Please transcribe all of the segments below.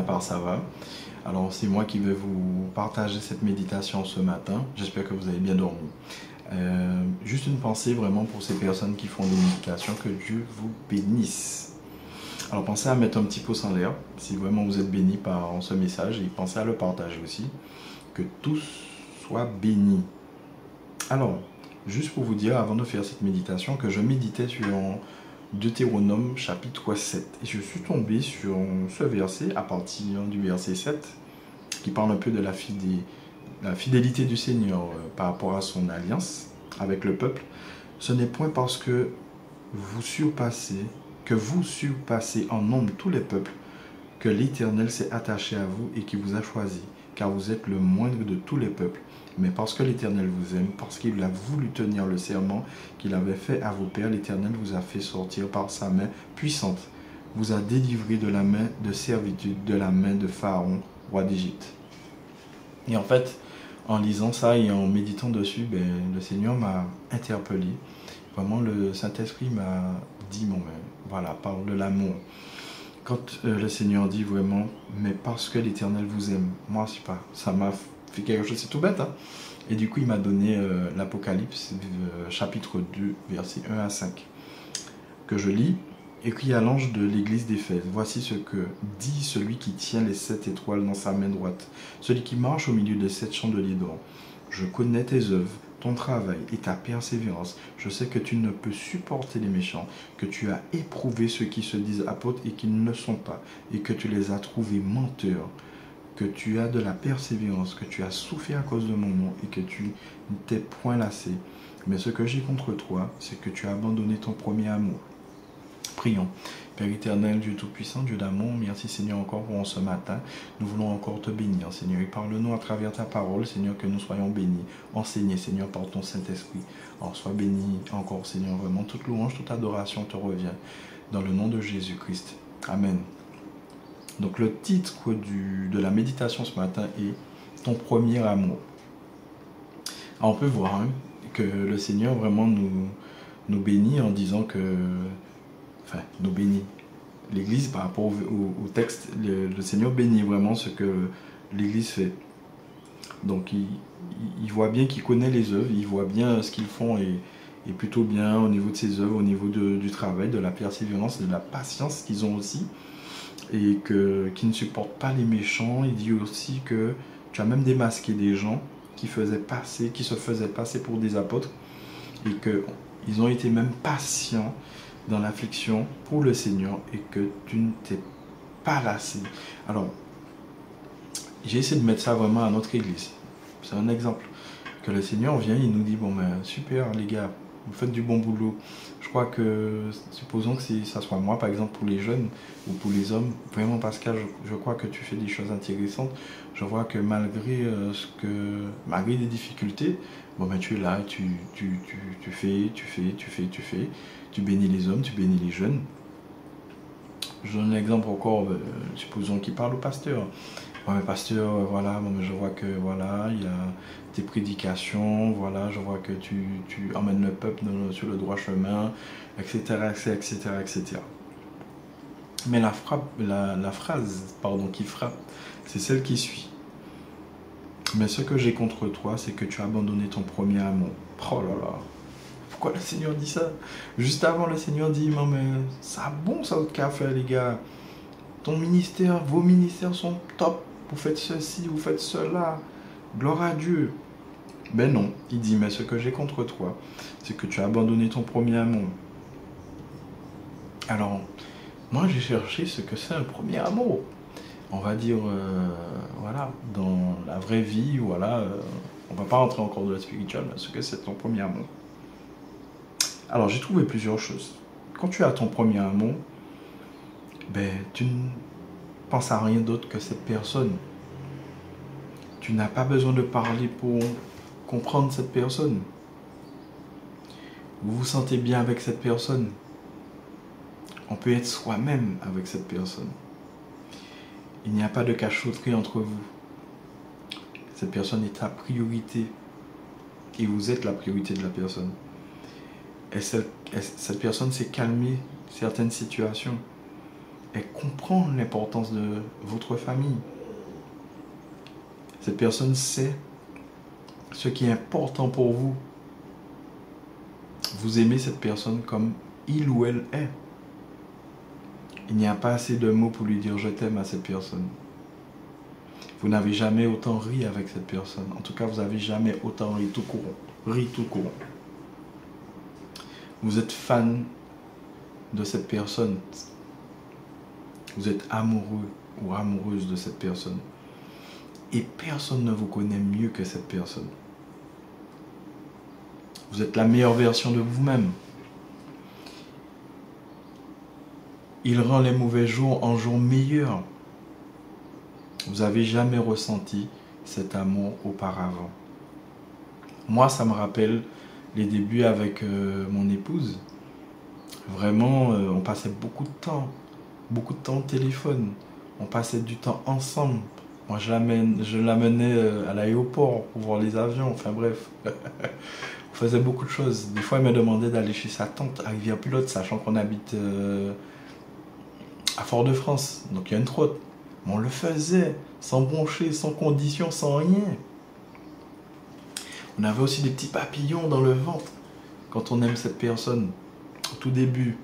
part ça va. Alors c'est moi qui vais vous partager cette méditation ce matin. J'espère que vous avez bien dormi. Juste une pensée vraiment pour ces personnes qui font des méditations, que Dieu vous bénisse. Alors pensez à mettre un petit pouce en l'air si vraiment vous êtes béni par ce message, et pensez à le partager aussi. Que tous soient bénis. Alors, juste pour vous dire avant de faire cette méditation, que je méditais sur Deutéronome chapitre 7 et je suis tombé sur ce verset à partir du verset 7 qui parle un peu de la fidélité du Seigneur par rapport à son alliance avec le peuple. Ce n'est point parce que vous surpassez en nombre tous les peuples que l'Éternel s'est attaché à vous et qui vous a choisi, car vous êtes le moindre de tous les peuples, mais parce que l'Éternel vous aime, parce qu'il a voulu tenir le serment qu'il avait fait à vos pères, l'Éternel vous a fait sortir par sa main puissante, vous a délivré de la main de servitude, de la main de Pharaon, roi d'Égypte. Et en fait, en lisant ça et en méditant dessus, le Seigneur m'a interpellé. Vraiment, le Saint-Esprit m'a dit, voilà, parle de l'amour. Quand le Seigneur dit vraiment, mais parce que l'Éternel vous aime, moi, je sais pas, ça m'a fait quelque chose, c'est tout bête, hein. Et du coup, il m'a donné l'Apocalypse, chapitre 2, versets 1 à 5, que je lis. Écrit à l'ange de l'église d'Éphèse, voici ce que dit celui qui tient les 7 étoiles dans sa main droite, celui qui marche au milieu des 7 chandeliers d'or. Je connais tes œuvres, ton travail et ta persévérance. Je sais que tu ne peux supporter les méchants, que tu as éprouvé ceux qui se disent apôtres et qui ne le sont pas, et que tu les as trouvés menteurs, que tu as de la persévérance, que tu as souffert à cause de mon nom et que tu ne t'es point lassé. Mais ce que j'ai contre toi, c'est que tu as abandonné ton premier amour. Prions. Père éternel, Dieu tout-puissant, Dieu d'amour, merci Seigneur encore pour ce matin. Nous voulons encore te bénir, Seigneur, et parle-nous à travers ta parole, Seigneur, que nous soyons bénis, enseignés, Seigneur, par ton Saint-Esprit. Alors sois béni encore, Seigneur, vraiment, toute louange, toute adoration te revient, dans le nom de Jésus-Christ. Amen. Donc le titre de la méditation ce matin est « Ton premier amour ». Alors on peut voir que le Seigneur vraiment nous bénit en disant que... Enfin, nous bénit. L'Église, par rapport au texte, le Seigneur bénit vraiment ce que l'Église fait. Donc, il voit bien qu'il connaît les œuvres, il voit bien ce qu'ils font et plutôt bien au niveau de ses œuvres, au niveau du travail, de la persévérance, de la patience qu'ils ont aussi, et qu'ils ne supportent pas les méchants. Il dit aussi que tu as même démasqué des gens qui se faisaient passer pour des apôtres, et qu'ils ont été même patients dans l'affliction pour le Seigneur et que tu ne t'es pas lassé. Alors, j'ai essayé de mettre ça vraiment à notre église. C'est un exemple. Que le Seigneur vient, il nous dit, super les gars, vous faites du bon boulot. Je crois que, supposons que ça soit moi, par exemple, pour les jeunes ou pour les hommes, vraiment Pascal, je crois que tu fais des choses intéressantes. Je vois que malgré malgré des difficultés, tu es là, tu fais, tu bénis les hommes, tu bénis les jeunes. Je donne un exemple encore, supposons qu'il parle au pasteur. Pasteur, voilà, je vois que voilà, il y a tes prédications, voilà, je vois que tu emmènes le peuple sur le droit chemin, etc., etc., etc. Mais la phrase qui frappe, c'est celle qui suit. Mais ce que j'ai contre toi, c'est que tu as abandonné ton premier amour. Oh là là, pourquoi le Seigneur dit ça? Juste avant, le Seigneur dit, mais ça a bon ça votre café, les gars. Ton ministère, vos ministères sont top. Vous faites ceci, vous faites cela. Gloire à Dieu. Ben non, il dit, mais ce que j'ai contre toi, c'est que tu as abandonné ton premier amour. Alors, moi j'ai cherché ce que c'est un premier amour. On va dire, voilà, dans la vraie vie, voilà, on ne va pas rentrer encore dans le spirituel, mais ce que c'est ton premier amour. Alors, j'ai trouvé plusieurs choses. Quand tu as ton premier amour, tu ne penses à rien d'autre que cette personne. Tu n'as pas besoin de parler pour comprendre cette personne. Vous vous sentez bien avec cette personne. On peut être soi-même avec cette personne. Il n'y a pas de cachotterie entre vous. Cette personne est ta priorité. Et vous êtes la priorité de la personne. Et cette personne s'est calmée certaines situations. elle comprend l'importance de votre famille. Cette personne sait ce qui est important pour vous. Vous aimez cette personne comme il ou elle est. Il n'y a pas assez de mots pour lui dire je t'aime à cette personne. Vous n'avez jamais autant ri avec cette personne. En tout cas, vous n'avez jamais autant ri tout court. Ri tout court. Vous êtes fan de cette personne. Vous êtes amoureux ou amoureuse de cette personne. Et personne ne vous connaît mieux que cette personne. Vous êtes la meilleure version de vous-même. Il rend les mauvais jours en jours meilleurs. Vous n'avez jamais ressenti cet amour auparavant. Moi, ça me rappelle les débuts avec mon épouse. Vraiment, on passait beaucoup de temps au téléphone. On passait du temps ensemble. Moi, je l'amenais à l'aéroport pour voir les avions. Enfin bref, on faisait beaucoup de choses. Des fois, elle me demandait d'aller chez sa tante à Rivière-Pilote, sachant qu'on habite à Fort-de-France. Donc il y a une trotte. Mais on le faisait sans broncher, sans condition, sans rien. On avait aussi des petits papillons dans le ventre quand on aime cette personne, au tout début.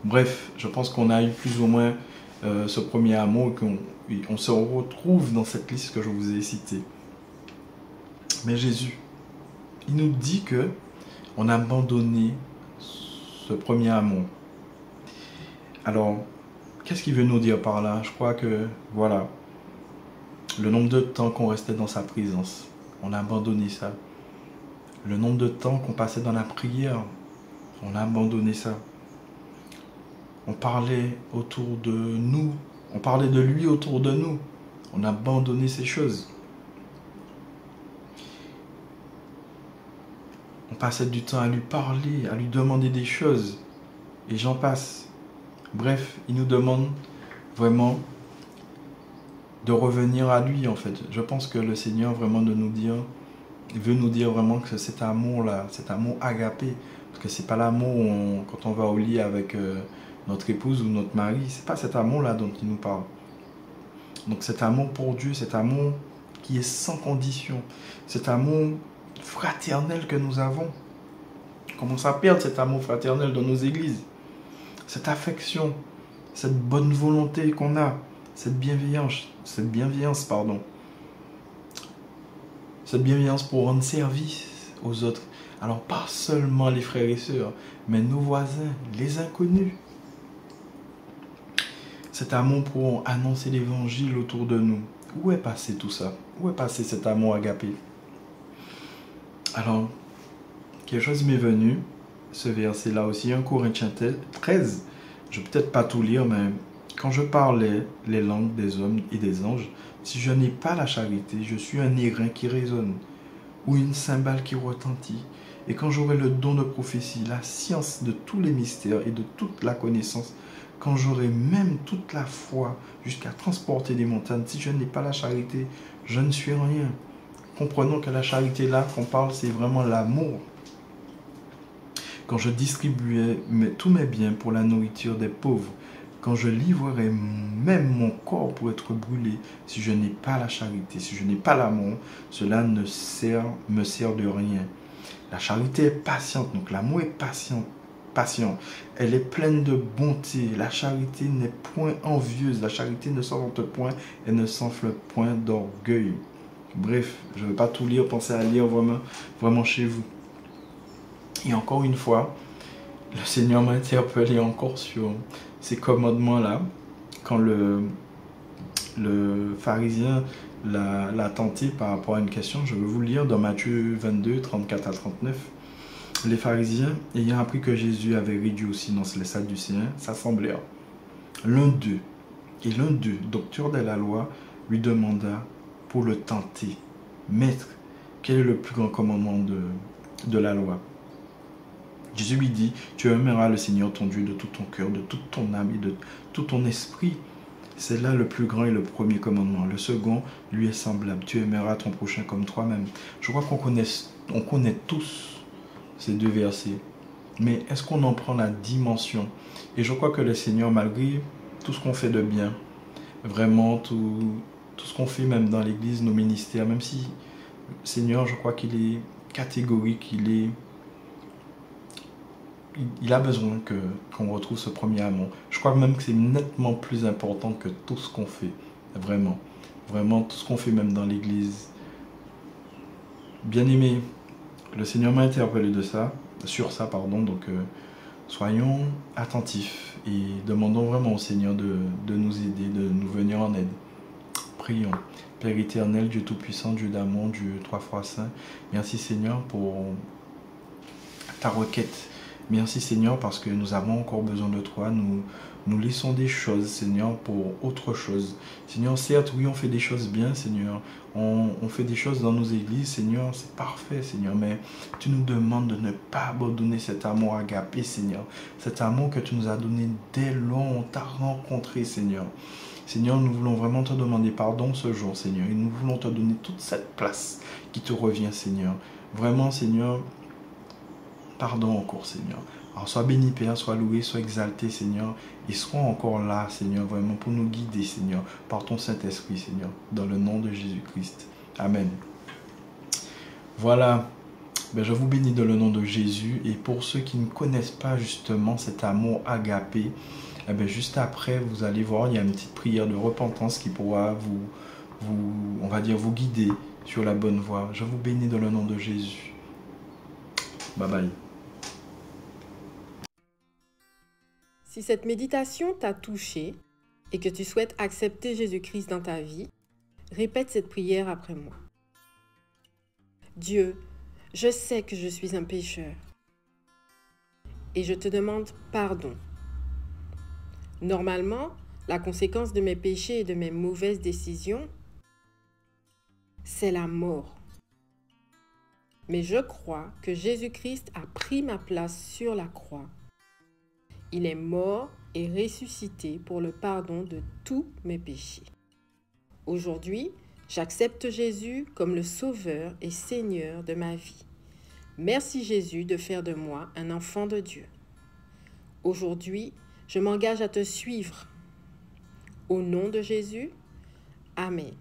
Bref, je pense qu'on a eu plus ou moins ce premier amour, qu'on se retrouve dans cette liste que je vous ai citée. Mais Jésus, il nous dit que on a abandonné ce premier amour. Alors, qu'est-ce qu'il veut nous dire par là? Je crois que, voilà, le nombre de temps qu'on restait dans sa présence, on a abandonné ça. Le nombre de temps qu'on passait dans la prière, on a abandonné ça. On parlait autour de nous, on parlait de lui autour de nous. On a abandonné ces choses. On passait du temps à lui parler, à lui demander des choses. Et j'en passe. Bref, il nous demande vraiment de revenir à lui en fait. Je pense que le Seigneur vraiment veut nous dire vraiment que cet amour-là, cet amour agapé, parce que c'est pas l'amour quand on va au lit avec notre épouse ou notre mari, c'est pas cet amour-là dont il nous parle. Donc cet amour pour Dieu, cet amour qui est sans condition, cet amour fraternel que nous avons. On commence à perdre cet amour fraternel dans nos églises. Cette affection, cette bonne volonté qu'on a, cette bienveillance, cette bienveillance pour rendre service aux autres. Alors pas seulement les frères et sœurs, mais nos voisins, les inconnus. Cet amour pour annoncer l'évangile autour de nous. Où est passé tout ça? Où est passé cet amour agapé? Alors, quelque chose m'est venu, ce verset-là aussi, 1 Corinthiens 13. Je ne vais peut-être pas tout lire, mais quand je parlais les langues des hommes et des anges, si je n'ai pas la charité, je suis un airain qui résonne, ou une cymbale qui retentit. Et quand j'aurai le don de prophétie, la science de tous les mystères et de toute la connaissance, quand j'aurai même toute la foi jusqu'à transporter des montagnes, si je n'ai pas la charité, je ne suis rien. Comprenons que la charité là qu'on parle, c'est vraiment l'amour. Quand je distribuais tous mes biens pour la nourriture des pauvres, quand je livrerai même mon corps pour être brûlé, si je n'ai pas la charité, si je n'ai pas l'amour, cela me sert de rien. La charité est patiente, donc l'amour est patient. Elle est pleine de bonté. La charité n'est point envieuse. La charité ne s'envante point et ne s'enfle point d'orgueil. Bref, je ne vais pas tout lire, pensez à lire vraiment chez vous. Et encore une fois, le Seigneur m'a interpellé encore sur ces commandements-là. Quand le pharisien l'a tenté par rapport à une question, je vais vous lire dans Matthieu 22, 34 à 39. Les pharisiens, ayant appris que Jésus avait réduit au silence les Sadducéens, s'assemblèrent. L'un d'eux, docteur de la loi, lui demanda pour le tenter, « Maître, quel est le plus grand commandement de la loi ?» Jésus lui dit, « Tu aimeras le Seigneur ton Dieu de tout ton cœur, de toute ton âme et de tout ton esprit. » C'est là le plus grand et le premier commandement. Le second lui est semblable. Tu aimeras ton prochain comme toi-même. Je crois qu'on connaît tous ces deux versets. mais est-ce qu'on en prend la dimension? Et je crois que le Seigneur, malgré tout ce qu'on fait de bien, vraiment tout ce qu'on fait même dans l'église, nos ministères, même si le Seigneur, je crois qu'il est catégorique, il a besoin qu'on retrouve ce premier amour. Je crois même que c'est nettement plus important que tout ce qu'on fait. Vraiment. Vraiment, tout ce qu'on fait même dans l'église. Bien aimé, le Seigneur m'a interpellé sur ça, pardon. Donc, soyons attentifs et demandons vraiment au Seigneur de nous aider, de nous venir en aide. Prions. Père éternel, Dieu Tout-Puissant, Dieu d'amour, Dieu trois fois saint, merci Seigneur pour ta requête. Merci Seigneur parce que nous avons encore besoin de toi. Nous laissons des choses, Seigneur, pour autre chose. Seigneur, certes, oui, on fait des choses bien, Seigneur. On fait des choses dans nos églises, Seigneur, c'est parfait, Seigneur. Mais tu nous demandes de ne pas abandonner cet amour agapé, Seigneur. Cet amour que tu nous as donné dès lors on t'a rencontré, Seigneur. Seigneur, nous voulons vraiment te demander pardon ce jour, Seigneur. Et nous voulons te donner toute cette place qui te revient, Seigneur. Vraiment, Seigneur, pardon encore, Seigneur. Alors, sois béni, Père, sois loué, sois exalté, Seigneur. Et sois encore là, Seigneur, vraiment pour nous guider, Seigneur, par ton Saint-Esprit, Seigneur, dans le nom de Jésus-Christ. Amen. Voilà. Ben, je vous bénis dans le nom de Jésus. Et pour ceux qui ne connaissent pas justement cet amour agapé, eh bien, juste après, vous allez voir, il y a une petite prière de repentance qui pourra on va dire, vous guider sur la bonne voie. Je vous bénis dans le nom de Jésus. Bye bye. Si cette méditation t'a touché et que tu souhaites accepter Jésus-Christ dans ta vie, répète cette prière après moi. Dieu, je sais que je suis un pécheur et je te demande pardon. Normalement, la conséquence de mes péchés et de mes mauvaises décisions, c'est la mort. Mais je crois que Jésus-Christ a pris ma place sur la croix. Il est mort et ressuscité pour le pardon de tous mes péchés. Aujourd'hui, j'accepte Jésus comme le Sauveur et Seigneur de ma vie. Merci Jésus de faire de moi un enfant de Dieu. Aujourd'hui, je m'engage à te suivre. Au nom de Jésus, Amen.